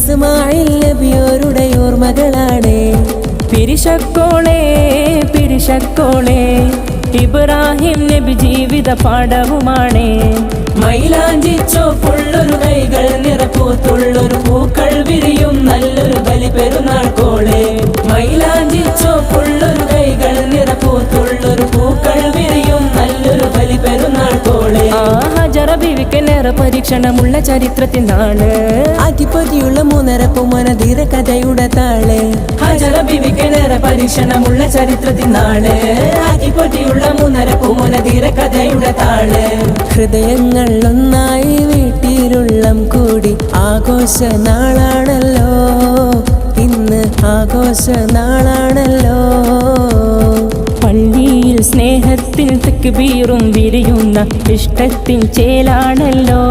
ഇസ്മായിൽ നബിയോരുടെ ഓർമ്മകളാണ്. പിരിശക്കോളെ പിരിശക്കോളെ ഇബ്രാഹിം നബി ജീവിത പാഠവുമാണ്. മൈലാഞ്ചി ചോപ്പുള്ളൊരു കൈകൾ നിറപ്പൂത്തുള്ളൊരു പൂക്കൾ വിരിയും നല്ലൊരു ബലി പെരുന്നാൾ കോളെ. മൈലാഞ്ചി ചോപ്പുള്ളൊരു കൈകൾ നിറപ്പൂത്തുള്ളൊരു പൂക്കൾ വിരിയും നല്ലൊരു ബലി പെരുന്നാൾ കോളെ. ഹജറ ബീവിക്ക് നേരെ പരീക്ഷണമുള്ള ചരിത്രത്തിനാണ്. അതിപതിയുള്ള മൂന്നരപ്പുമനധീര കഥയുടെ താള്. ഹജറ ബീവിക്ക് നേരെ പരീക്ഷണമുള്ള ചരിത്രത്തിനാണ്. അതിപതിയുള്ള മൂന്നരപ്പുമനധീര കഥയുടെ താള്. ഹൃദയങ്ങൾ ഒന്നായി വീട്ടിലുള്ളം കൂടി ആഘോഷ നാളാണല്ലോ ഇന്ന്, ആഘോഷ നാളാണല്ലോ. പള്ളിയിൽ സ്നേഹത്തിൽ തക്ബീറും വിരിയുന്ന ഇഷ്ടത്തിൻ ചേലാണല്ലോ.